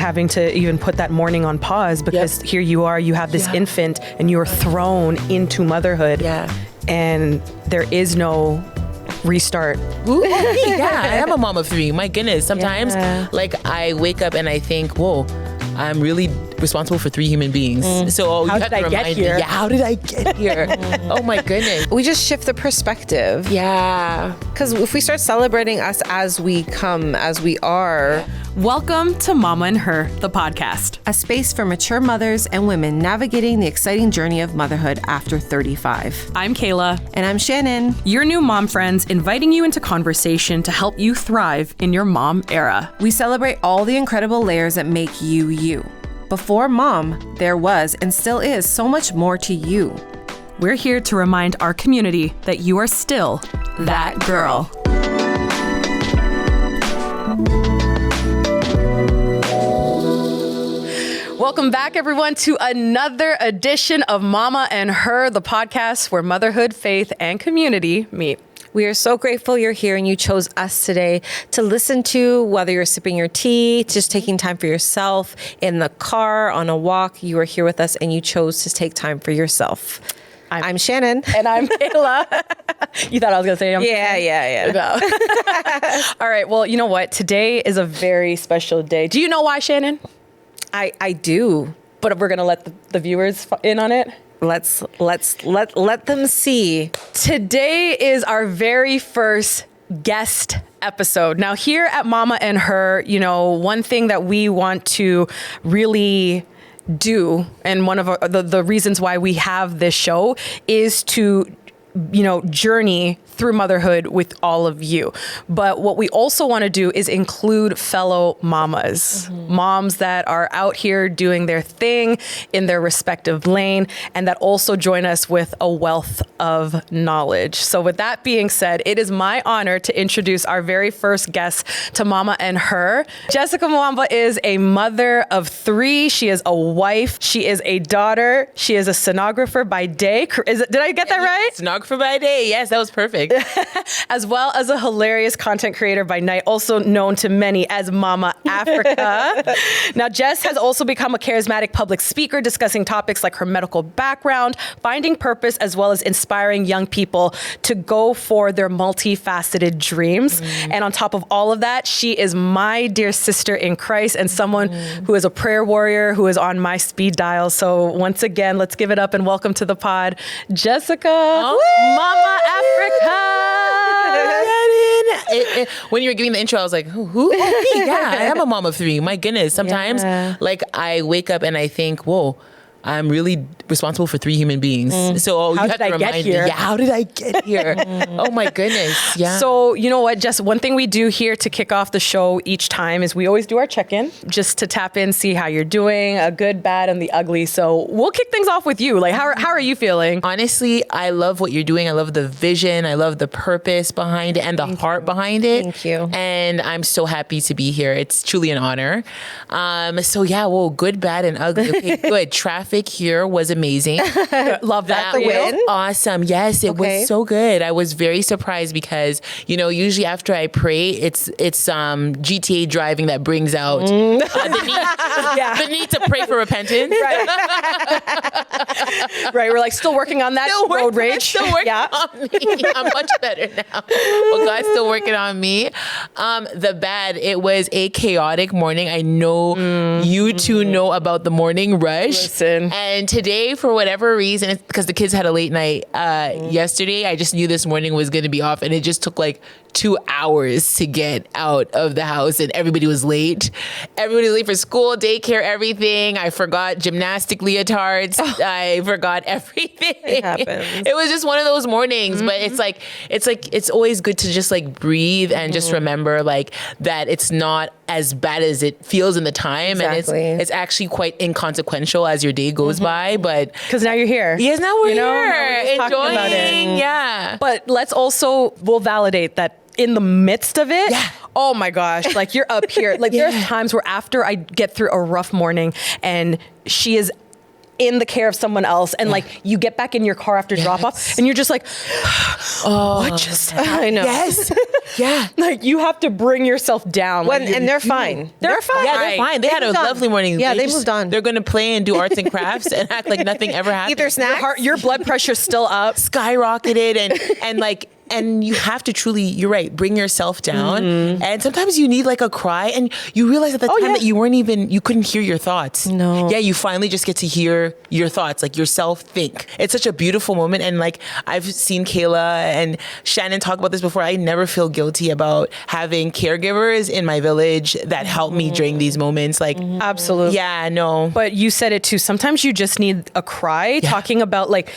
having to even put that morning on pause because here you are, you have this infant and you're thrown into motherhood. And there is no restart. Ooh, I am a mom of 3. My goodness. Sometimes like I wake up and I think, whoa, I'm really responsible for 3 human beings. So how did I get here? How did I get here? Oh my goodness. We just shift the perspective. Yeah. Because if we start celebrating us as we come, as we are. Welcome to Mama and Her, the podcast. A space for mature mothers and women navigating the exciting journey of motherhood after 35. I'm Kayla. And I'm Shannon. Your new mom friends inviting you into conversation to help you thrive in your mom era. We celebrate all the incredible layers that make you you. Before mom, there was and still is so much more to you. We're here to remind our community that you are still that girl. Welcome back, everyone, to another edition of Mama and Her, the podcast where motherhood, faith, and community meet. We are so grateful you're here and you chose us today to listen to, whether you're sipping your tea, just taking time for yourself, in the car, on a walk. You are here with us and you chose to take time for yourself. I'm Shannon. And I'm Kayla. You thought I was going to say something? Yeah. No. All right. Well, you know what? Today is a very special day. Do you know why, Shannon? I do. But we're going to let the viewers in on it. Let them see. Today is our very first guest episode. Now, here at Mama and Her, you know, one thing that we want to really do, and one of the reasons why we have this show is to, you know, journey through motherhood with all of you. But what we also want to do is include fellow mamas, moms that are out here doing their thing in their respective lane, and that also join us with a wealth of knowledge. So with that being said, it is my honor to introduce our very first guest to Mama and Her. Jessica Muamba is a mother of 3. She is a wife. She is a daughter. She is a sonographer by day. Did I get that right? Sonographer by day. Yes, that was perfect. As well as a hilarious content creator by night, also known to many as Mama Africa. Now, Jess has also become a charismatic public speaker, discussing topics like her medical background, finding purpose, as well as inspiring young people to go for their multifaceted dreams. And on top of all of that, she is my dear sister in Christ and someone who is a prayer warrior, who is on my speed dial. So once again, let's give it up and welcome to the pod, Jessica, Mama Africa. When you were giving the intro, I was like, who? Yeah, I am a mom of 3. My goodness. Sometimes like I wake up and I think, whoa, I'm really responsible for 3 human beings. So how did I get here? How did I get here? Oh my goodness. Yeah. So you know what, Jess, one thing we do here to kick off the show each time is we always do our check-in just to tap in, see how you're doing, a good, bad, and the ugly. So we'll kick things off with you. Like, how are you feeling? Honestly, I love what you're doing. I love the vision. I love the purpose behind it and the heart behind it. Thank you. And I'm so happy to be here. It's truly an honor. So yeah, well, good, bad, and ugly. Okay, good. Traffic here was amazing. Love that. The win? Awesome. Yes, it was so good. I was very surprised because, you know, usually after I pray, it's GTA driving that brings out the need to pray for repentance. Right. We're like still working on that road rage. Still working on me. I'm much better now. Well, God's still working on me. The bad, it was a chaotic morning. I know you two know about the morning rush. Listen. And today, for whatever reason, it's because the kids had a late night yesterday, I just knew this morning was going to be off, and it just took like 2 hours to get out of the house, and everybody was late. Everybody was late for school, daycare, everything. I forgot gymnastic leotards. I forgot everything. It happens. It was just one of those mornings, but it's always good to just like breathe and just remember like that it's not as bad as it feels in the time. Exactly. And it's actually quite inconsequential as your day goes by, but because now you're here. Yes, now we're now here. we're just talking about it. Yeah. But we'll validate that in the midst of it. Yeah. Oh my gosh. Like you're up here. Like there's times where after I get through a rough morning and she is in the care of someone else, and like you get back in your car after drop off, and you're just like, what just happened? I know. Yes. Yeah. Like you have to bring yourself down. And they're fine. They're fine. Yeah, they're fine. They had a moved on. lovely morning. Yeah, they moved on. They're going to play and do arts and crafts and act like nothing ever happened. Eat their snacks. Your blood pressure's still up. Skyrocketed and you have to truly, you're right, bring yourself down. And sometimes you need like a cry, and you realize at the time that you couldn't hear your thoughts. No. Yeah, you finally just get to hear your thoughts, like yourself think. It's such a beautiful moment. And like I've seen Kayla and Shannon talk about this before. I never feel guilty about having caregivers in my village that help me during these moments. Like, Absolutely. yeah, no. But you said it too. Sometimes you just need a cry, talking about like,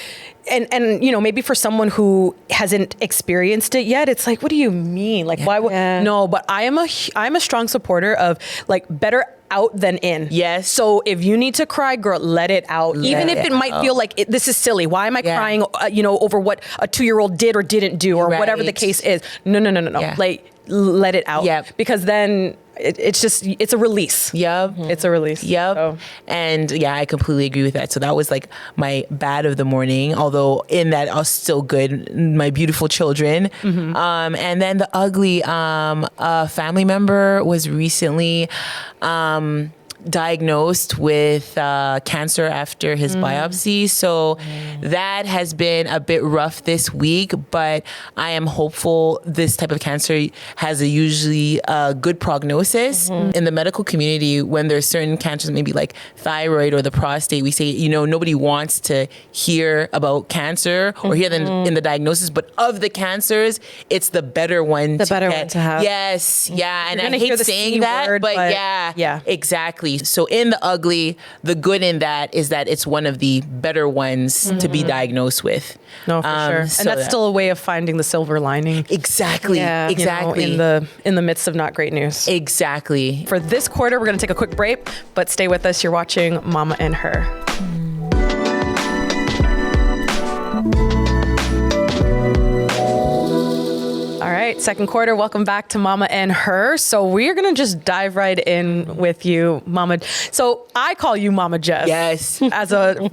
and you know, maybe for someone who hasn't experienced it yet, it's like, what do you mean? Like, why would no? But I'm a strong supporter of like better out than in. Yes. So if you need to cry, girl, let it out. Even if it might feel like this is silly. Why am I crying? Over what a 2-year-old did or didn't do, or whatever the case is. No. Yeah. Like, let it out. Yep. Because then it's a release. Yep. It's a release. Yep. So. And yeah, I completely agree with that. So that was like my bad of the morning, although in that I was still good. My beautiful children. And then the ugly, a family member was recently diagnosed with cancer after his biopsy. So that has been a bit rough this week, but I am hopeful. This type of cancer has a usually good prognosis. In the medical community, when there's certain cancers, maybe like thyroid or the prostate, we say, nobody wants to hear about cancer or hear them in the diagnosis, but of the cancers, it's the better one one to have. Yes. Yeah. And You're I gonna hear hate the saying C that, word, but but yeah, exactly. So in the ugly, the good in that is that it's one of the better ones to be diagnosed with. No, for sure. so And that's still a way of finding the silver lining. Exactly. Yeah. Exactly. In the midst of not great news. Exactly. For this quarter, we're going to take a quick break, but stay with us. You're watching Mama and Her. All right, second quarter. Welcome back to Mama and Her. So we're going to just dive right in with you, Mama. So I call you Mama Jess. Yes. As a,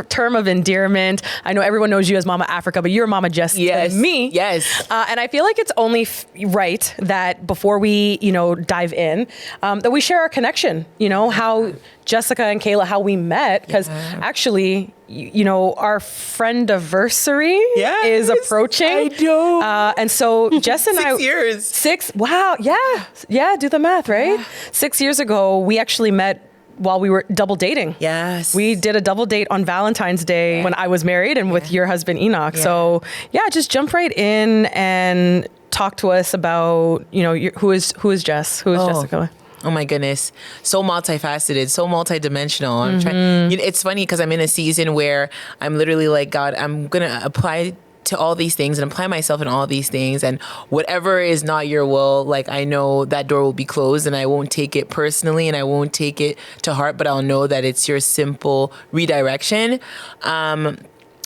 term of endearment. I know everyone knows you as Mama Africa, but you're Mama Jess to me. Yes. And I feel like it's only right that before we, dive in, that we share our connection, how Jessica and Kayla, how we met, because actually, our friend-iversary is approaching. I know. And so Jess and 6 years. 6, wow, yeah, do the math, right? 6 years ago, we actually met while we were double dating. Yes. We did a double date on Valentine's Day when I was married and with your husband Enoch. Yeah. So just jump right in and talk to us about, who is Jess? Who is Jessica? Oh my goodness. So multifaceted, so multidimensional. I'm trying, it's funny because I'm in a season where I'm literally like, God, I'm going to apply to all these things and apply myself in all these things, and whatever is not your will, like I know that door will be closed, and I won't take it personally and I won't take it to heart, but I'll know that it's your simple redirection.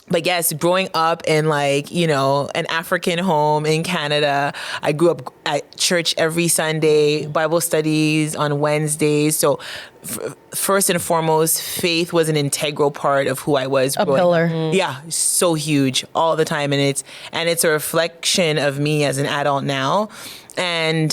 But yes, growing up in an African home in Canada, I grew up at church every Sunday, Bible studies on Wednesdays. So first and foremost, faith was an integral part of who I was. A pillar. Yeah, so huge all the time. And it's a reflection of me as an adult now. And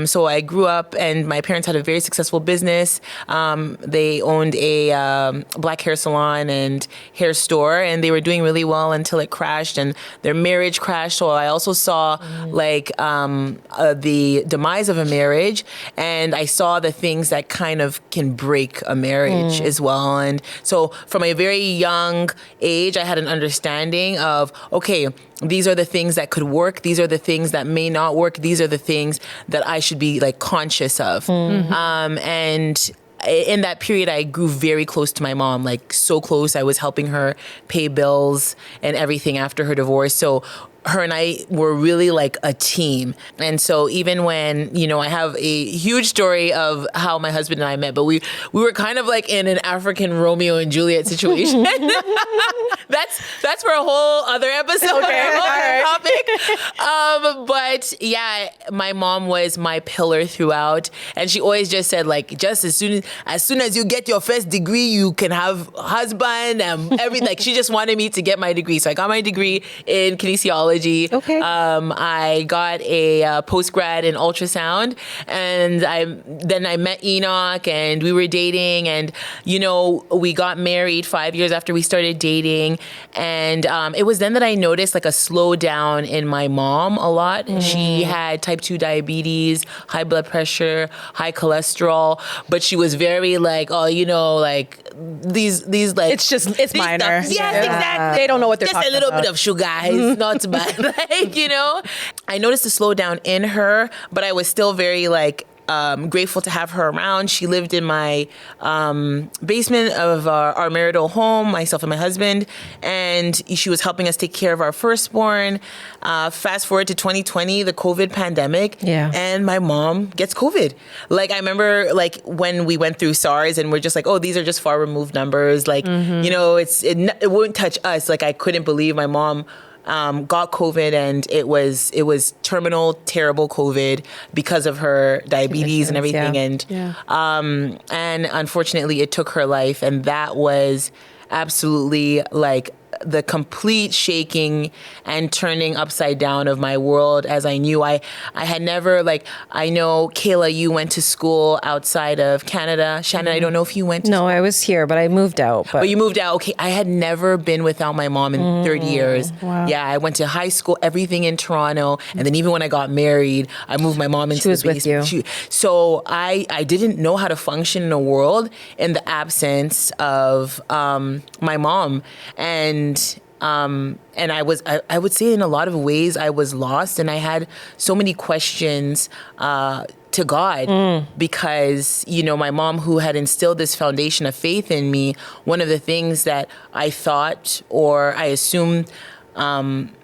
so I grew up, and my parents had a very successful business. They owned a black hair salon and hair store, and they were doing really well until it crashed, and their marriage crashed. So I also saw the demise of a marriage, and I saw the things that kind of can break a marriage as well. And so from a very young age, I had an understanding of, okay, these are the things that could work. These are the things that may not work. These are the things that I should be conscious of. And in that period, I grew very close to my mom, so close. I was helping her pay bills and everything after her divorce. So her and I were really like a team. And so even when, you know, I have a huge story of how my husband and I met, but we were kind of like in an African Romeo and Juliet situation. That's for a whole other episode, topic. But yeah, my mom was my pillar throughout, and she always just said like, just as soon as you get your first degree, you can have a husband and everything. Like, she just wanted me to get my degree, so I got my degree in kinesiology. Okay. I got a post-grad in ultrasound, and then I met Enoch, and we were dating, and, you know, we got married 5 years after we started dating. And it was then that I noticed like a slowdown in my mom a lot. She had type 2 diabetes, high blood pressure, high cholesterol, but she was very like, oh, you know, like these like, It's minor. Yes, exactly. They don't know what they're just talking a little about. bit of sugar. It's not bad. Like, you know, I noticed a slowdown in her, but I was still very like grateful to have her around. She lived in my basement of our marital home, myself and my husband, and she was helping us take care of our firstborn. Fast forward to 2020, the COVID pandemic, and my mom gets COVID. Like, I remember like when we went through SARS, and we're just like, oh, these are just far removed numbers. Like, you know, it wouldn't touch us. Like, I couldn't believe my mom got COVID, and it was terminal, terrible COVID because of her diabetes and everything. And unfortunately it took her life, and that was absolutely like the complete shaking and turning upside down of my world as I knew. I had never, like, I know, Kayla, you went to school outside of Canada. Shannon, I don't know if you went to No, I was here, but I moved out. But you moved out. Okay, I had never been without my mom in 30 years. Wow. Yeah, I went to high school, everything in Toronto. And then even when I got married, I moved my mom into She was the with basement. you. So I didn't know how to function in a world in the absence of my mom. And I would say in a lot of ways I was lost, and I had so many questions to God because, you know, my mom, who had instilled this foundation of faith in me, one of the things that I thought, or I assumed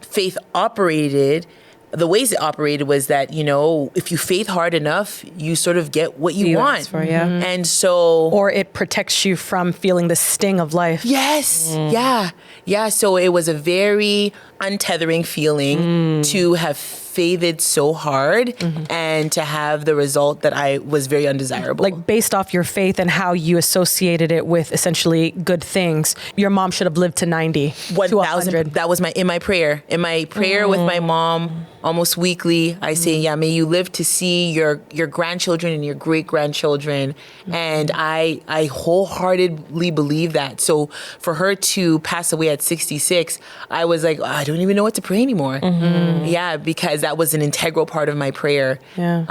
faith operated, the ways it operated was that, you know, if you faith hard enough, you sort of get what you want. ask for, yeah. And so... Or it protects you from feeling the sting of life. Yes. Yeah. So it was a very untethering feeling to have faithed so hard and to have the result that I was very undesirable. Like, based off your faith and how you associated it with essentially good things, your mom should have lived to 90, to 100. That was in my prayer. In my prayer with my mom, almost weekly, I say, yeah, may you live to see your grandchildren and your great grandchildren. And I wholeheartedly believe that. So for her to pass away at 66, I was like, I don't even know what to pray anymore. Yeah, because that was an integral part of my prayer. Yeah.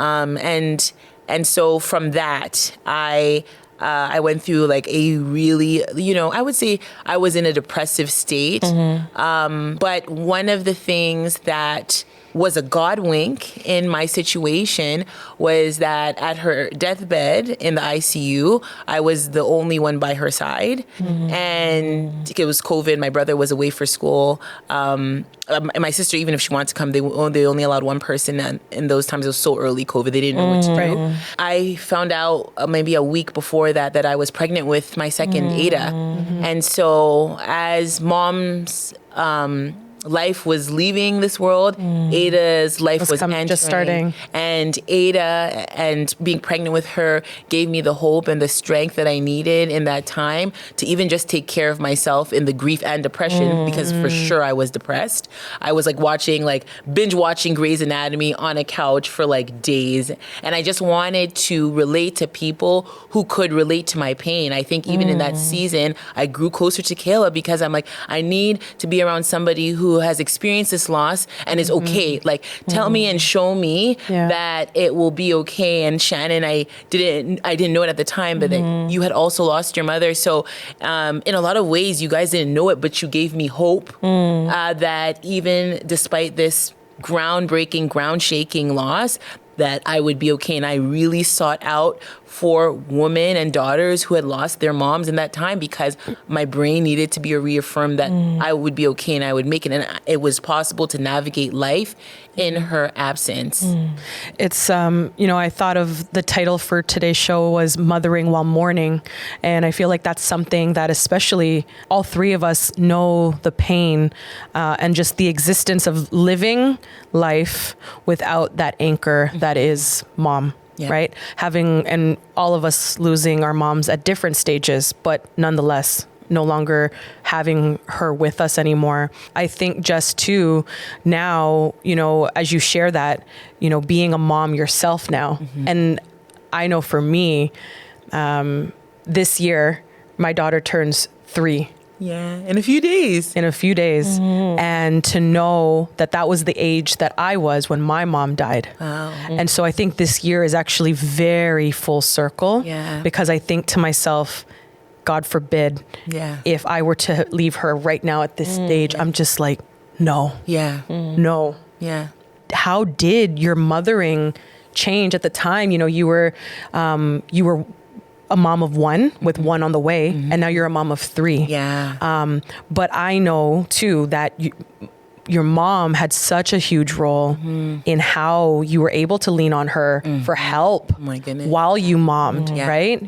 And so from that, I went through like a really, you know, I would say I was in a depressive state. But one of the things that was a God wink in my situation was that at her deathbed in the ICU, I was the only one by her side. And it was COVID. My brother was away for school. And my sister, even if she wanted to come, they only allowed one person. And in those times, it was so early COVID, they didn't know what to do. I found out maybe a week before that I was pregnant with my second Ada. And so as mom's life was leaving this world, Ada's life was entering. Just starting. And Ada, and being pregnant with her, gave me the hope and the strength that I needed in that time to even just take care of myself in the grief and depression, because for sure I was depressed. I was like binge watching Grey's Anatomy on a couch for like days. And I just wanted to relate to people who could relate to my pain. I think even in that season, I grew closer to Kayla because I'm like, I need to be around somebody who has experienced this loss and is okay. Like, tell me and show me that it will be okay. And Shannon, I didn't know it at the time, but that you had also lost your mother. So in a lot of ways, you guys didn't know it, but you gave me hope that even despite this ground-shaking loss, that I would be okay. And I really sought out for women and daughters who had lost their moms in that time, because my brain needed to be reaffirmed that I would be okay and I would make it. And it was possible to navigate life in her absence. It's, I thought of the title for today's show was Mothering While Mourning. And I feel like that's something that especially all three of us know the pain and just the existence of living life without that anchor that is mom. Yeah. Right? And all of us losing our moms at different stages, but nonetheless, no longer having her with us anymore. I think just too now, as you share that, being a mom yourself now. And I know for me, this year, my daughter turns 3. Yeah, in a few days. And to know that was the age that I was when my mom died. Wow. And so I think this year is actually very full circle. Yeah. Because I think to myself, God forbid, if I were to leave her right now at this stage, I'm just like, no. Yeah. No. Yeah. How did your mothering change at the time? You were a mom of 1 with 1 on the way, and now you're a mom of 3. Yeah. But I know too that your mom had such a huge role in how you were able to lean on her for help Oh my goodness. while you mommed, right?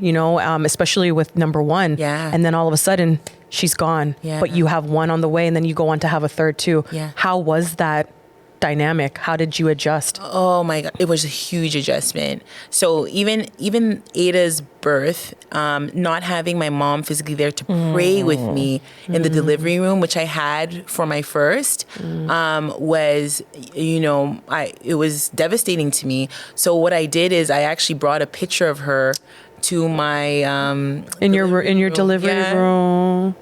Especially with number 1. Yeah. And then all of a sudden she's gone, but you have 1 on the way, and then you go on to have a third too. Yeah. How was that dynamic? How did you adjust? Oh my God, it was a huge adjustment. So even Ada's birth, not having my mom physically there to pray with me in the delivery room, which I had for my first, was, it was devastating to me. So what I did is I actually brought a picture of her to my in your delivery room.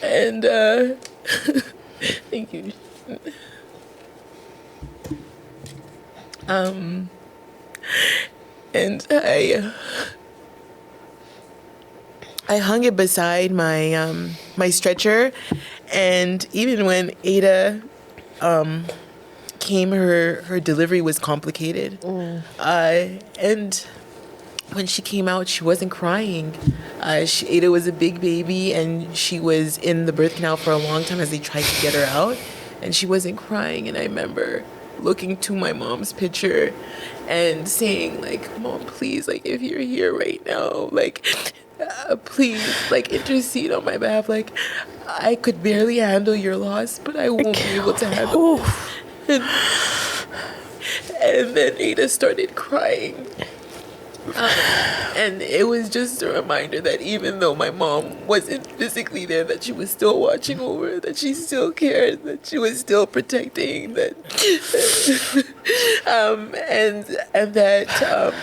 And thank you. And I hung it beside my my stretcher, and even when Ada came, her delivery was complicated, and when she came out, she wasn't crying. Ada was a big baby, and she was in the birth canal for a long time as they tried to get her out, and she wasn't crying. And I remember looking to my mom's picture and saying, like, Mom, please, like, if you're here right now, like, please, like, intercede on my behalf. Like, I could barely handle your loss, but I won't be able to handle it. And then Ada started crying. And it was just a reminder that even though my mom wasn't physically there, that she was still watching over, that she still cared, that she was still protecting, that and that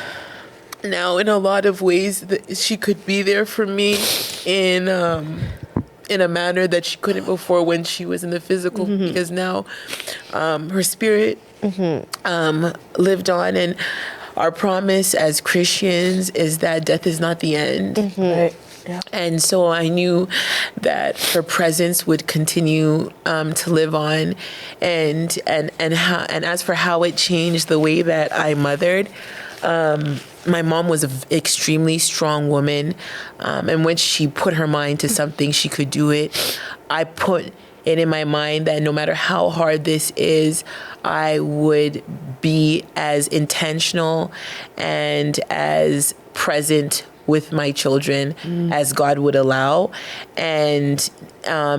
now in a lot of ways that she could be there for me in a manner that she couldn't before when she was in the physical, because now her spirit lived on. And our promise as Christians is that death is not the end. Right. Yeah. And so I knew that her presence would continue to live on, and as for how it changed the way that I mothered, my mom was an extremely strong woman, and when she put her mind to something, she could do it. I put it in my mind that no matter how hard this is, I would be as intentional and as present with my children as God would allow. And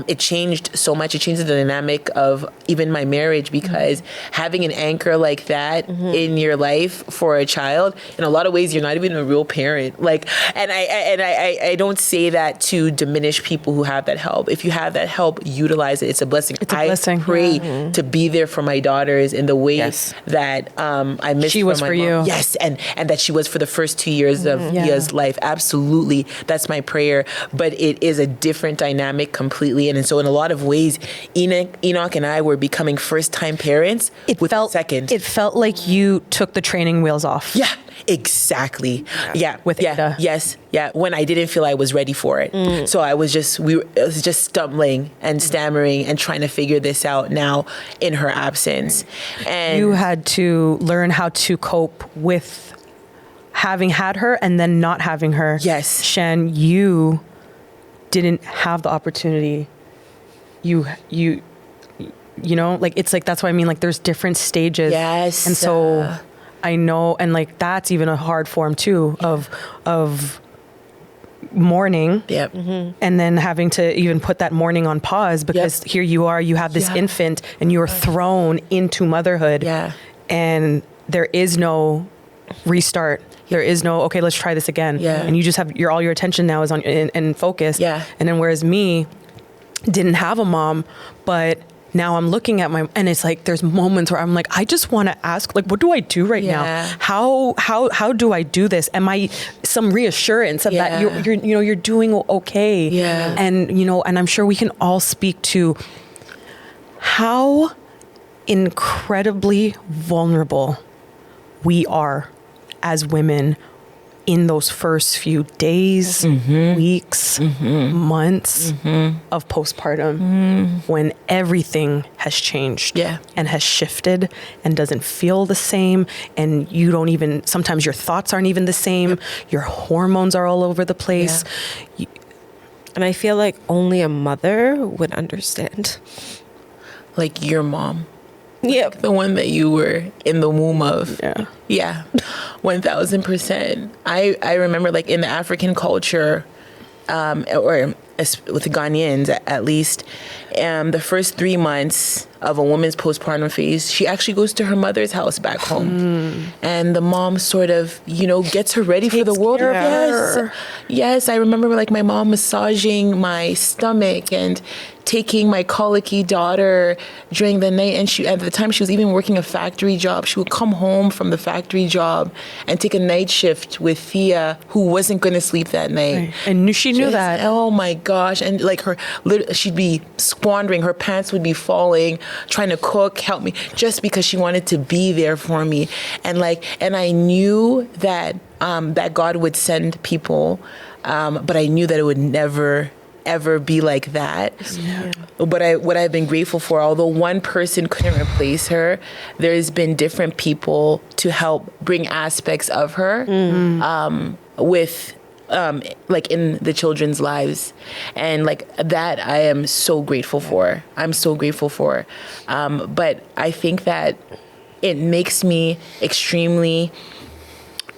it changed so much. It changed the dynamic of even my marriage, because having an anchor like that in your life for a child, in a lot of ways, you're not even a real parent. Like, and I don't say that to diminish people who have that help. If you have that help, utilize it. It's a blessing. It's a blessing. I pray to be there for my daughters in the way that I missed she was my for mom. you. Yes, and that she was for the first 2 years of Ia's life. Absolutely, that's my prayer. But it is a different dynamic completely completely. And so in a lot of ways, Enoch and I were becoming first-time parents second. It felt like you took the training wheels off. Yeah, exactly. Yeah, with Ada. Yes, yeah. When I didn't feel I was ready for it, so I was just stumbling and stammering and trying to figure this out now in her absence. And you had to learn how to cope with having had her and then not having her. Yes, Shan, you didn't have the opportunity. You know, like it's like that's what I mean. Like there's different stages. Yes, and so. I know, and like that's even a hard form too of mourning. Yep. And then having to even put that mourning on pause because here you are, you have this infant and you're thrown into motherhood. Yeah. And there is no restart. There is no, okay, let's try this again. Yeah. And you just have all your attention now is on and focus. Yeah. And then whereas me didn't have a mom, but now I'm looking at and it's like there's moments where I'm like, I just want to ask, like, what do I do right now? How do I do this? Am I some reassurance of that you're doing okay? Yeah. And and I'm sure we can all speak to how incredibly vulnerable we are as women in those first few days, weeks, months of postpartum when everything has changed and has shifted and doesn't feel the same. And you don't even, sometimes your thoughts aren't even the same. Your hormones are all over the place. And I feel like only a mother would understand. Like your mom. Yep. The one that you were in the womb of. Yeah. 1000%. I remember like in the African culture, or with the Ghanaians at least, the first 3 months of a woman's postpartum phase, she actually goes to her mother's house back home. And the mom sort of, gets her ready for the world. Yes. I remember like my mom massaging my stomach and taking my colicky daughter during the night. And at the time she was even working a factory job. She would come home from the factory job and take a night shift with Thea, who wasn't going to sleep that night. Right. And she knew that. Oh my gosh. And like she'd be squandering, her pants would be falling, trying to cook, help me, just because she wanted to be there for me. And I knew that, that God would send people, but I knew that it would never ever be like that. But what I've been grateful for, although one person couldn't replace her, there's been different people to help bring aspects of her with like in the children's lives, and like that I am so grateful for. I'm so grateful for. But I think that it makes me extremely,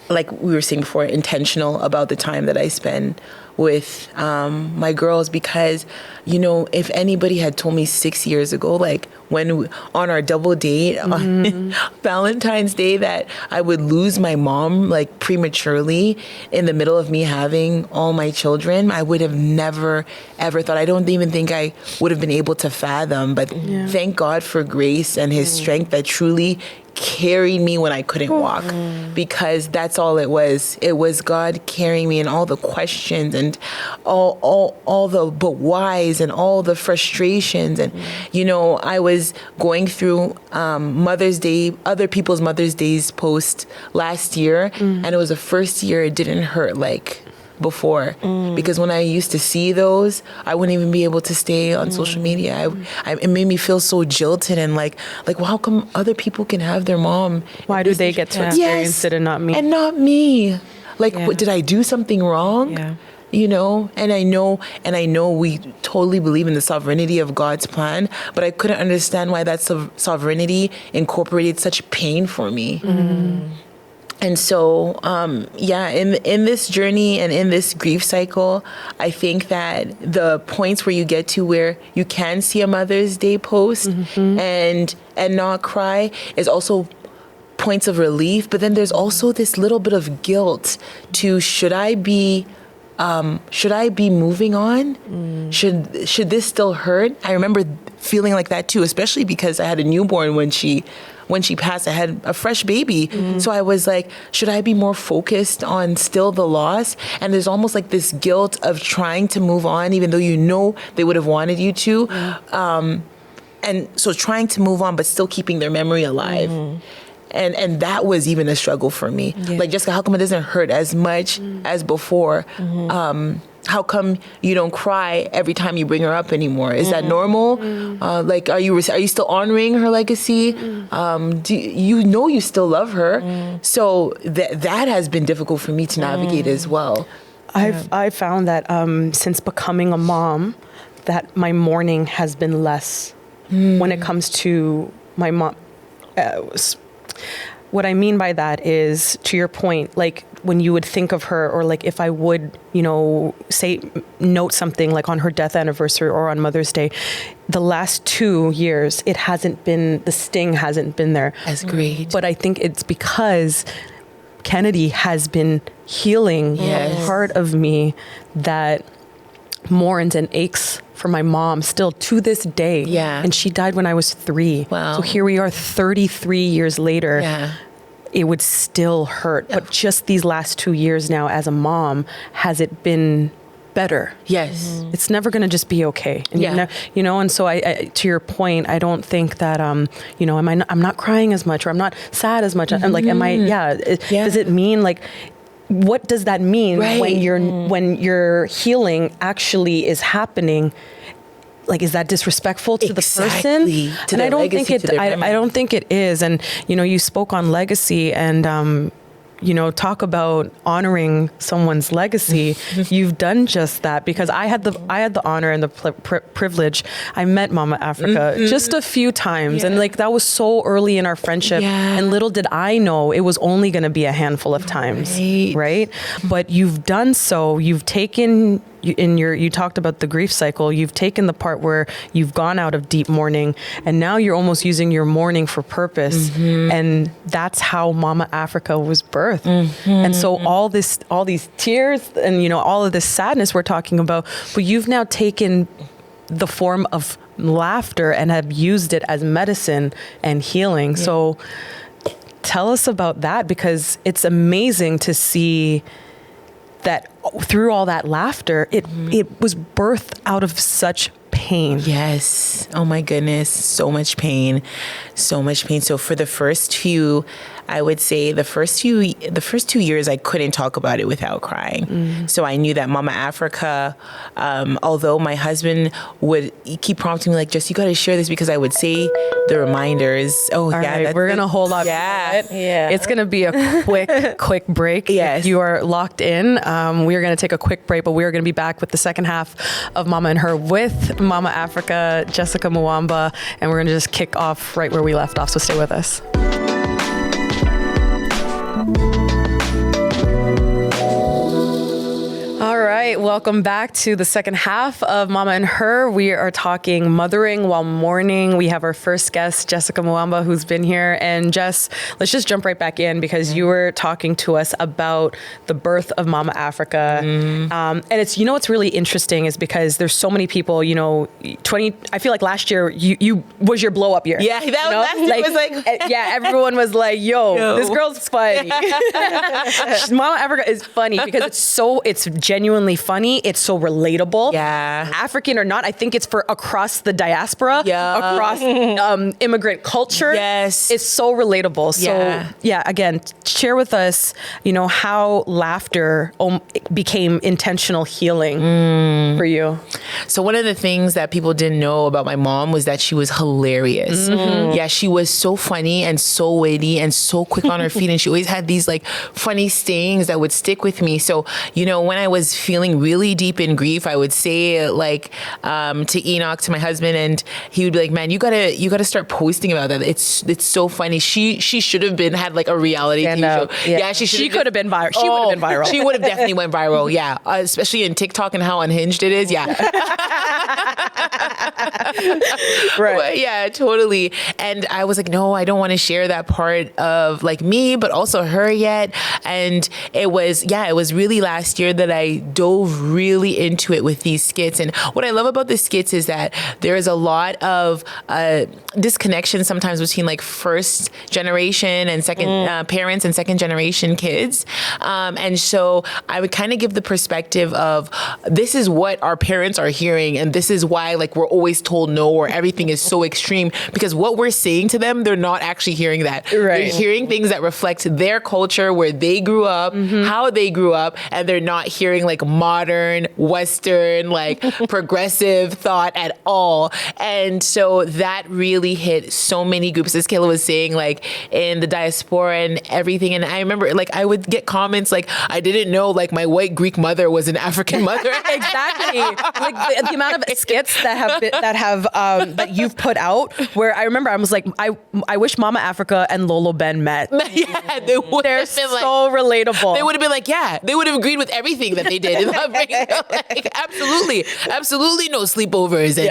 like we were saying before, intentional about the time that I spend with my girls, because if anybody had told me 6 years ago, like on our double date on Valentine's Day, that I would lose my mom like prematurely in the middle of me having all my children, I would have never ever thought. I don't even think I would have been able to fathom, but thank God for grace and his strength that truly carried me when I couldn't walk, because that's all it was. It was God carrying me, and all the questions and all the but whys and all the frustrations. And I was going through Mother's Day, other people's Mother's Days post last year, and it was the first year it didn't hurt like before, because when I used to see those, I wouldn't even be able to stay on social media. It made me feel so jilted and like, well, how come other people can have their mom? Why do they get to experience it and not me? And not me. Like, what, did I do something wrong? And I know we totally believe in the sovereignty of God's plan, but I couldn't understand why that sovereignty incorporated such pain for me. And so, in this journey and in this grief cycle, I think that the points where you get to where you can see a Mother's Day post and not cry is also points of relief. But then there's also this little bit of guilt to, should I be moving on? Should this still hurt? I remember feeling like that too, especially because I had a newborn when she when she passed, I had a fresh baby. So I was like, should I be more focused on still the loss? And there's almost like this guilt of trying to move on, even though you know they would have wanted you to. And so trying to move on, but still keeping their memory alive. And that was even a struggle for me. Like, Jessica, how come it doesn't hurt as much as before? How come you don't cry every time you bring her up anymore? Is that normal? Like, are you still honoring her legacy? Do you still love her? So that has been difficult for me to navigate as well. I've found that since becoming a mom, that my mourning has been less when it comes to my mom. What I mean by that is, to your point, like when you would think of her, or like if I would, note something like on her death anniversary or on Mother's Day, the last 2 years, the sting hasn't been there. That's great. But I think it's because Kennedy has been healing a part of me that mourns and aches for my mom still to this day. Yeah. And she died when I was 3. Wow. So here we are 33 years later. Yeah. It would still hurt. But just these last 2 years now as a mom, has it been better? Yes. It's never going to just be okay. And and so I, to your point, I don't think that, I'm not crying as much, or I'm not sad as much. I'm like, does it mean like, what does that mean when your healing actually is happening? Like, is that disrespectful to the person? To and their I don't legacy, think it. I don't think it is. And you spoke on legacy, and talk about honoring someone's legacy. You've done just that, because I had the honor and the privilege. I met Mama Africa just a few times, and like that was so early in our friendship. And little did I know it was only going to be a handful of times, right? But you've done so. You've taken. You talked about the grief cycle. You've taken the part where you've gone out of deep mourning, and now you're almost using your mourning for purpose. And that's how Mama Africa was birthed. And so all these tears and all of this sadness we're talking about, but you've now taken the form of laughter and have used it as medicine and healing. So tell us about that, because it's amazing to see that through all that laughter, it was birthed out of such pain. Yes. Oh my goodness. So much pain. So much pain. So for the first few, I would say the first 2 years, I couldn't talk about it without crying. So I knew that Mama Africa, although my husband would keep prompting me like, just, you got to share this, because I would say the reminders. Oh, all right, we're going to hold on. Yeah. It's going to be a quick break. Yes. If you are locked in, we are going to take a quick break, but we are going to be back with the second half of Mama and Her with Mama Africa, Jessica Muamba, and we're going to just kick off right where we left off. So stay with us. All right, welcome back to the second half of Mama and Her. We are talking mothering while mourning. We have our first guest, Jessica Muamba, who's been here. And Jess, let's just jump right back in, because you were talking to us about the birth of Mama Africa. And it's, what's really interesting is because there's so many people, I feel like last year you was your blow up year. Yeah, last year was like everyone was like, yo, this girl's funny. Mama Africa is funny because it's genuinely funny. It's so relatable. Yeah. African or not, I think it's for across the diaspora, across immigrant culture. Yes. It's so relatable. So again, share with us, how laughter became intentional healing for you. So one of the things that people didn't know about my mom was that she was hilarious. Yeah, she was so funny and so witty and so quick on her feet, and she always had these like funny sayings that would stick with me. So, when I was feeling really deep in grief, I would say like to Enoch, to my husband, and he would be like, "Man, you gotta start posting about that. It's so funny." She should have had like a reality TV show. Yeah, she could have been viral. She would have been viral. She would have definitely went viral. Yeah, especially in TikTok and how unhinged it is. Yeah. Right. But yeah, totally. And I was like, no, I don't want to share that part of like me, but also her yet. And it was really last year that I dove dove really into it with these skits. And what I love about the skits is that there is a lot of disconnection sometimes between like first generation and second parents and second generation kids. And so I would kind of give the perspective of this is what our parents are hearing, and this is why like we're always told no, or everything is so extreme, because what we're saying to them, they're not actually hearing that. Right. They're hearing things that reflect their culture, where they grew up, how they grew up, and they're not hearing like modern, Western, like progressive thought at all. And so that really hit so many groups, as Kayla was saying, like in the diaspora and everything. And I remember like I would get comments like, I didn't know like my white Greek mother was an African mother. Exactly. Like the amount of skits that you've put out, where I remember I was like, I wish Mama Africa and Lolo Ben met. Yeah, they would They're have been like, so relatable. they would have been like, yeah, they would have agreed with everything that they did. Like, absolutely no sleepovers. And,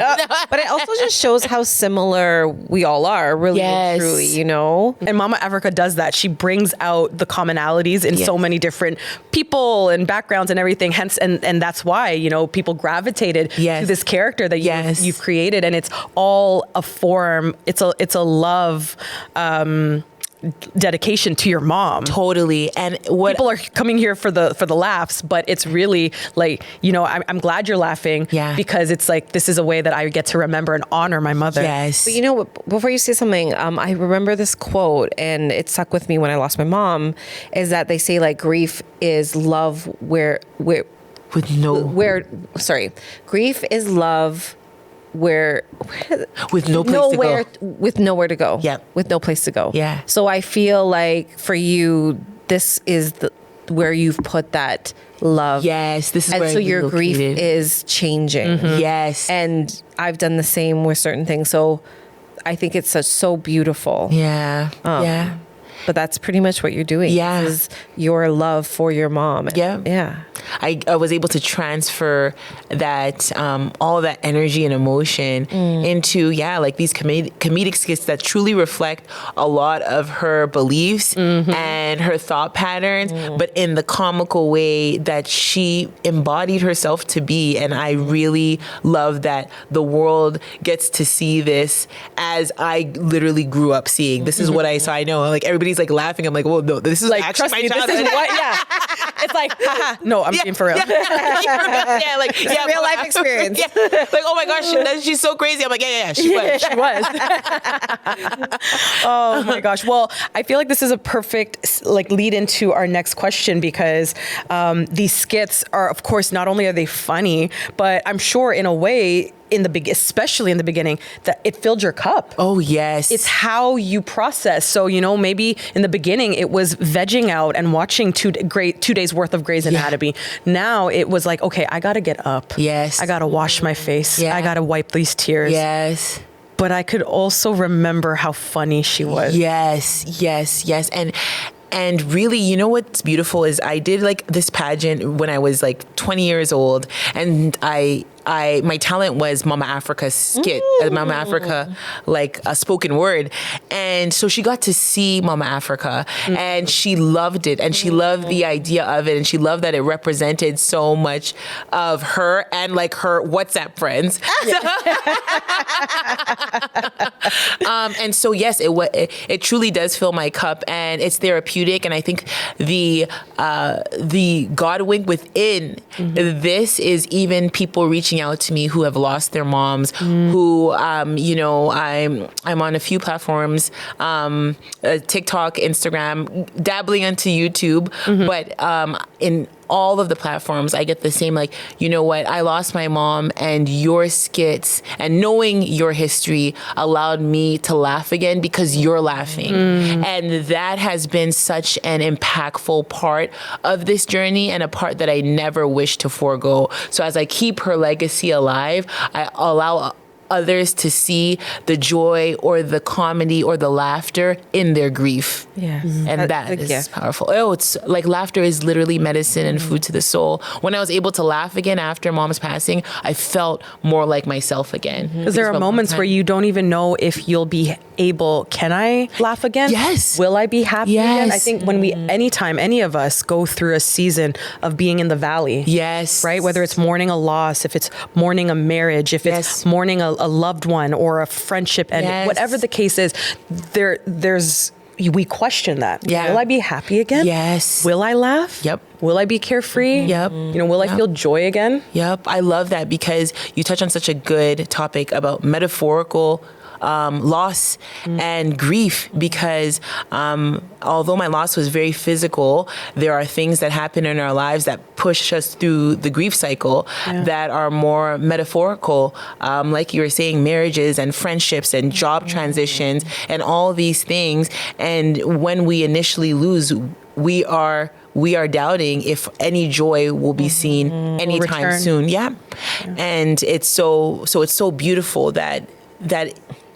But it also just shows how similar we all are, really and Yes. truly, you know? And Mama Africa does that. She brings out the commonalities in so many different people and backgrounds and everything. Hence, and that's why, you know, people gravitated to this character that you've created. And it's all a form. It's a love dedication to your mom. Totally. And what People are coming here for the laughs, but it's really like, you know, I'm glad you're laughing because it's like, this is a way that I get to remember and honor my mother. Yes. But you know, before you say something, I remember this quote, and it stuck with me when I lost my mom, is that they say like grief is love grief is love with nowhere to go. Yeah. With no place to go. Yeah. So I feel like for you, this is where you've put that love. Yes. This is and where so I'm your grief located. is changing. Yes. And I've done the same with certain things. So I think it's so beautiful. Yeah. Yeah. But that's pretty much what you're doing. Yeah. This is your love for your mom. Yeah. Yeah. I was able to transfer that, all that energy and emotion into, like these comedic skits that truly reflect a lot of her beliefs and her thought patterns, but in the comical way that she embodied herself to be. And I really love that the world gets to see this as I literally grew up seeing. This is what I saw. I know, like everybody's like laughing. I'm like, well, no, this is Like, actually trust my me, this childhood. is what, it's like, haha, no, I'm being for real. Real life experience. Like, oh my gosh, she's so crazy. I'm like, she was. She was. Oh my gosh. Well, I feel like this is a perfect like lead into our next question, because these skits are, of course, not only are they funny, but I'm sure in a way, especially in the beginning, that it filled your cup. Oh yes. It's how you process. So, you know, maybe in the beginning it was vegging out and watching 2 days worth of Grey's Anatomy. Now it was like, okay, I got to get up. Yes. I got to wash my face. Yeah. I got to wipe these tears. Yes. But I could also remember how funny she was. Yes. And really, you know what's beautiful is I did like this pageant when I was like 20 years old, and my talent was Mama Africa's skit, Mama Africa, like a spoken word. And so she got to see Mama Africa and she loved it, and she loved the idea of it, and she loved that it represented so much of her and like her WhatsApp friends. And so yes, it truly does fill my cup, and it's therapeutic. And I think the God wink within this is even people reaching out to me who have lost their moms, who you know, I'm on a few platforms, TikTok, Instagram, dabbling into YouTube, but in all of the platforms, I get the same, like, you know what, I lost my mom, and your skits and knowing your history allowed me to laugh again because you're laughing. And that has been such an impactful part of this journey, and a part that I never wish to forego. So as I keep her legacy alive, I allow others to see the joy or the comedy or the laughter in their grief. Yeah. And that is powerful. Oh, it's like laughter is literally medicine and food to the soul. When I was able to laugh again after mom's passing, I felt more like myself again. Because there are moments where you don't even know if you'll be able, can I laugh again? Yes. Will I be happy again? I Yes. think when anytime any of us go through a season of being in the valley. Yes. Right? Whether it's mourning a loss, if it's mourning a marriage, if Yes. it's mourning a loved one or a friendship, and Yes. whatever the case is, we question that. Yeah. Will I be happy again? Yes. Will I laugh? Yep. Will I be carefree? Yep. Will I feel joy again? Yep. I love that because you touch on such a good topic about metaphorical loss and grief, because although my loss was very physical, there are things that happen in our lives that push us through the grief cycle that are more metaphorical, like you were saying, marriages and friendships and job transitions and all these things. And when we initially lose, we are doubting if any joy will be seen anytime return. soon. Yeah. And it's so it's so beautiful that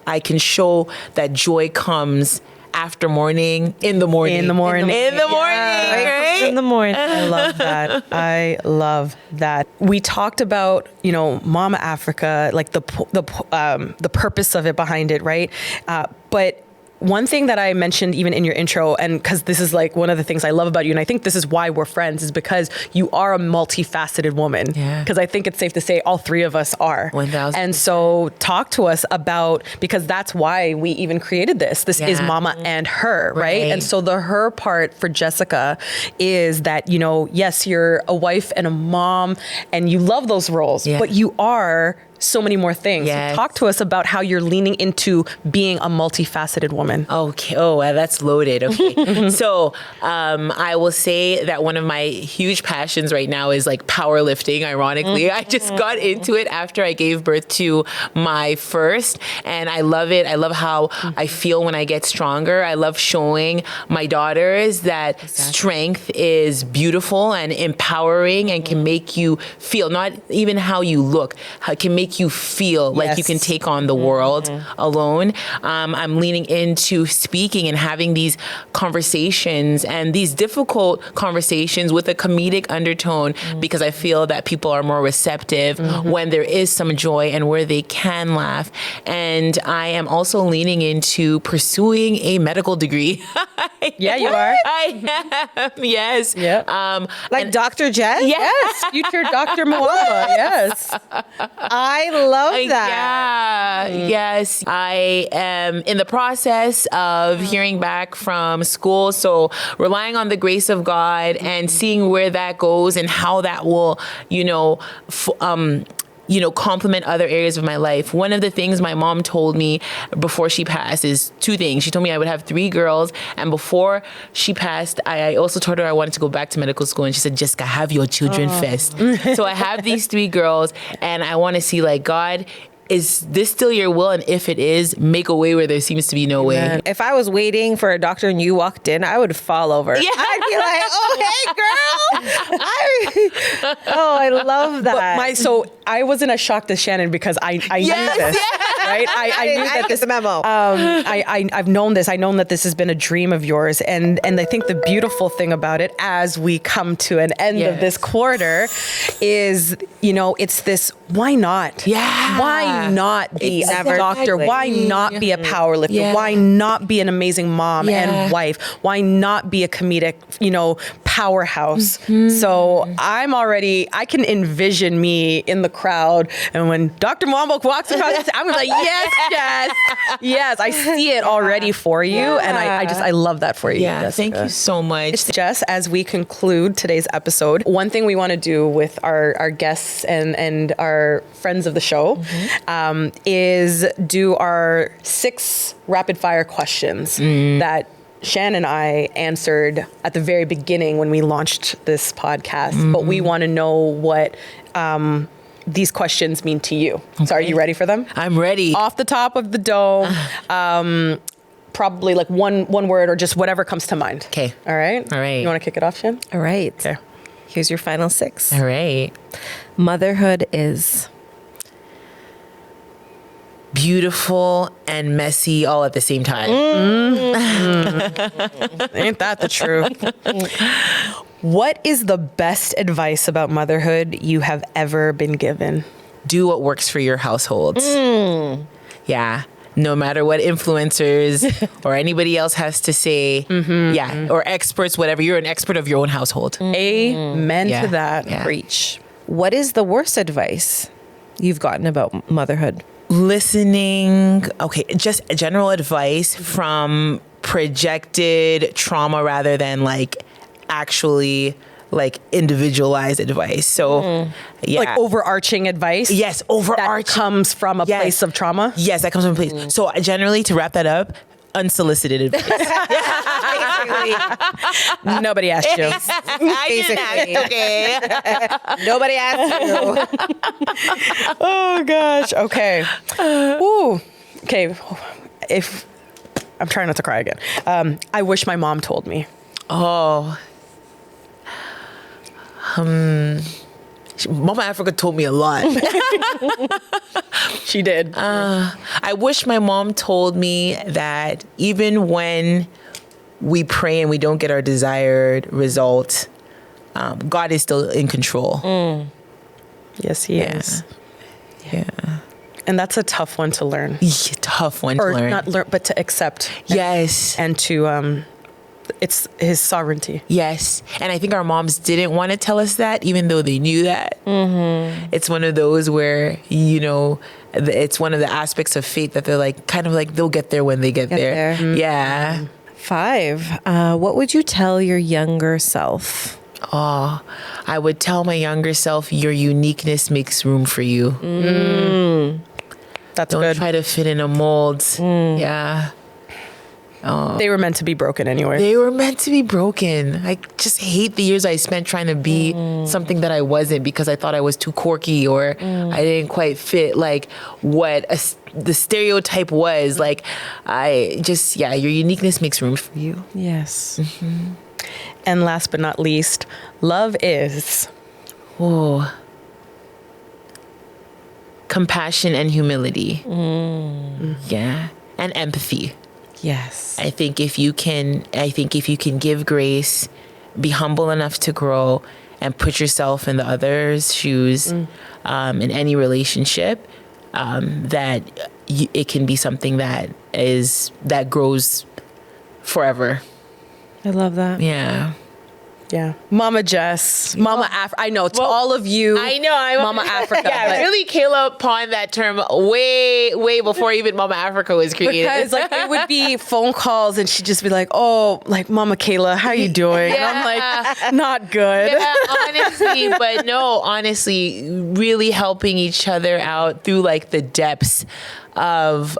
I can show that joy comes after mourning, in the morning. In the morning. In the morning, right? In the morning. I love that. I love that. We talked about, Mama Africa, like the purpose of it behind it, right? But one thing that I mentioned even in your intro, and because this is like one of the things I love about you, and I think this is why we're friends, is because you are a multifaceted woman. Yeah. Because I think it's safe to say all three of us are. 1000%. And so talk to us about, because that's why we even created this. This is Yeah. Mama and Her, right? Right. And so the her part for Jessica is that, yes, you're a wife and a mom and you love those roles, Yeah. but you are so many more things. Yes. So talk to us about how you're leaning into being a multifaceted woman. Okay. Oh, that's loaded. Okay. So I will say that one of my huge passions right now is like powerlifting. Ironically, I just got into it after I gave birth to my first, and I love it. I love how I feel when I get stronger. I love showing my daughters that strength is beautiful and empowering and can make you feel, not even how you look, how it can make you feel like you can Yes. take on the world alone. I'm leaning into speaking and having these conversations and these difficult conversations with a comedic undertone, because I feel that people are more receptive when there is some joy and where they can laugh. And I am also leaning into pursuing a medical degree. Yeah, you are. I am. Yes. Yeah. Like Dr. Jess? Yes, future Dr. Muamba. Yes. I love that. Yeah. Yes. I am in the process of hearing back from school. So relying on the grace of God and seeing where that goes and how that will, complement other areas of my life. One of the things my mom told me before she passed is two things. She told me I would have 3 girls, and before she passed, I also told her I wanted to go back to medical school, and she said, Jessica, have your children first. So I have these 3 girls, and I want to see, like, God, is this still your will? And if it is, make a way where there seems to be no way. If I was waiting for a doctor and you walked in, I would fall over. Yeah. I'd be like, oh, hey, girl. I love that. So I wasn't as shocked as Shannon because I knew Yes, this, yes. right? I knew that get this the memo. I've known this. I known that this has been a dream of yours, and I think the beautiful thing about it, as we come to an end of this quarter, is it's this. Why not? Yeah. Why not be a Exactly. doctor? Why not be a powerlifter? Yeah. Why not be an amazing mom Yeah. and wife? Why not be a comedic, powerhouse? So I can envision me in the crowd, and when Dr. Muamba walks across, I'm like, yes, I see it already for you, and I love that for you. Yeah. Jessica. Thank you so much. Jess, as we conclude today's episode, one thing we want to do with our guests and our friends of the show is do our 6 rapid fire questions that Shan and I answered at the very beginning when we launched this podcast, but we want to know what these questions mean to you. So are you ready for them? I'm ready. Off the top of the dome, probably like one word or just whatever comes to mind. Okay. All right? All right. You want to kick it off, Shan? All right. Okay. Here's your final 6. All right. Motherhood is Beautiful and messy all at the same time. Ain't that the truth? What is the best advice about motherhood you have ever been given? Do what works for your household. Yeah. no matter what influencers or anybody else has to say, or experts, whatever, you're an expert of your own household. Amen Yeah. to that. Yeah. Preach. What is the worst advice you've gotten about motherhood? Listening, okay, just general advice from projected trauma rather than like actually like individualized advice. So yeah. Like overarching advice. Yes, overarching. That comes from a Yes. place of trauma. Yes, that comes from a place. So generally, to wrap that up, unsolicited advice. Nobody asked you. I didn't ask, okay. Nobody asked you. Oh gosh. Okay. Ooh. Okay. If I'm trying not to cry again. I wish my mom told me. Oh. Mama Africa told me a lot. She did. I wish my mom told me that even when we pray and we don't get our desired result, God is still in control. Yes, he is. Yeah. And that's a tough one to learn. Tough one to Or learn. not learn, but to accept. Yes. And to, it's his sovereignty. Yes. And I think our moms didn't want to tell us that, even though they knew that. It's one of those where, you know, it's one of the aspects of faith that they're like, kind of like, they'll get there when they get there. there. Yeah. 5. What would you tell your younger self? Oh, I would tell my younger self, your uniqueness makes room for you. That's Don't good. try to fit in a mold. Yeah. They were meant to be broken anyway. They were meant to be broken. I just hate the years I spent trying to be something that I wasn't because I thought I was too quirky or I didn't quite fit like what the stereotype was. Like your uniqueness makes room for you. Yes. And last but not least, love is. Oh. Compassion and humility. Yeah. And empathy. Yes. I think if you can give grace, be humble enough to grow, and put yourself in the other's shoes, in any relationship, it can be something that grows forever. I love that. Yeah. Yeah. Mama Jess, Mama I know, to all of you. I know. Mama Africa. Yeah, but- really, Kayla pawned that term way before even Mama Africa was created. Because like it would be phone calls and she'd just be like, oh, like Mama Kayla, how you doing? And I'm like, not good. Yeah, honestly, really helping each other out through like the depths of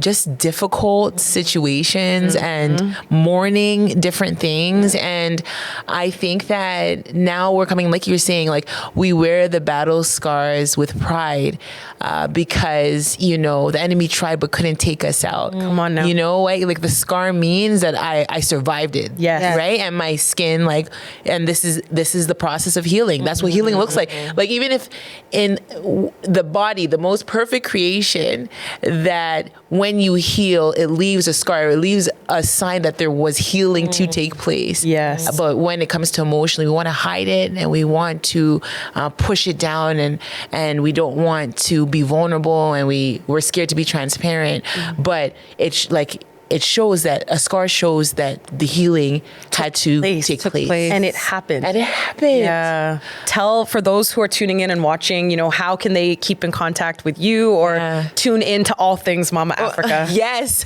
just difficult situations and mourning different things. And I think that now we're coming, like you were saying, like we wear the battle scars with pride because, you know, the enemy tried but couldn't take us out. Come on now. You know, like the scar means that I survived it. Yes. Right? And my skin, like, and this is the process of healing. That's what healing looks like. Like even if in the body, the most perfect creation, that when you heal, it leaves a scar, it leaves a sign that there was healing to take place. Yes. But when it comes to emotionally, we want to hide it and we want to push it down and we don't want to be vulnerable and we're scared to be transparent. But it's like, it shows that a scar shows that the healing had to take place. And it happened. Yeah. Tell for those who are tuning in and watching, you know, how can they keep in contact with you or tune in to all things Mama Africa? Yes.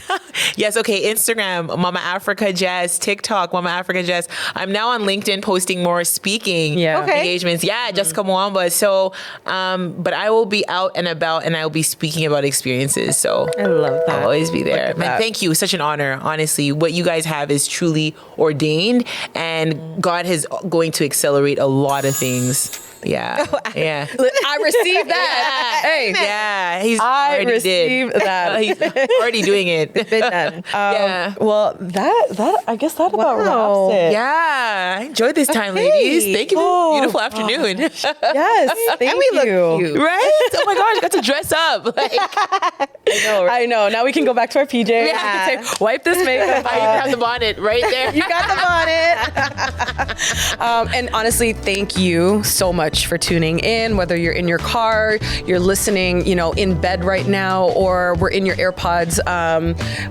Yes. Okay. Instagram, Mama Africa Jess, TikTok, Mama Africa Jess. I'm now on LinkedIn posting more speaking engagements. Yeah. Jessica Muamba. So, but I will be out and about and I will be speaking about experiences. So I love that. I'll always be there. Man, thank you. Such an honor. Honestly, what you guys have is truly ordained and God is going to accelerate a lot of things. Yeah. Yeah. I received that. Hey. Yeah. I received that. He's already doing it. Been done. Yeah. Well, that I guess that about wraps it. Yeah. I enjoyed this time, ladies. Thank you for a beautiful afternoon. Yes. Thank And we look cute. Right? Oh my gosh, got to dress up. Like, I know. Now we can go back to our PJs. Yeah. I can say, wipe this makeup. I even have the bonnet right there. You got the bonnet. And honestly, thank you so much much for tuning in, whether you're in your car, you're listening, in bed right now, or we're in your AirPods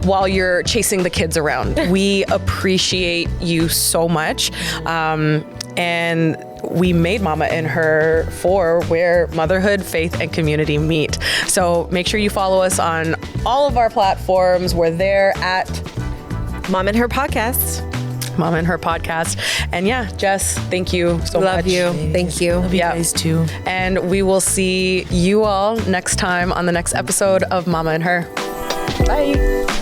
while you're chasing the kids around. We appreciate you so much. And we made Mama and Her for where motherhood, faith, and community meet. So make sure you follow us on all of our platforms. We're there at Mom and Her Podcast. Mama and Her Podcast. And yeah, Jess, thank you so much. Love you. Thank you. Love you guys too. And we will see you all next time on the next episode of Mama and Her. Bye.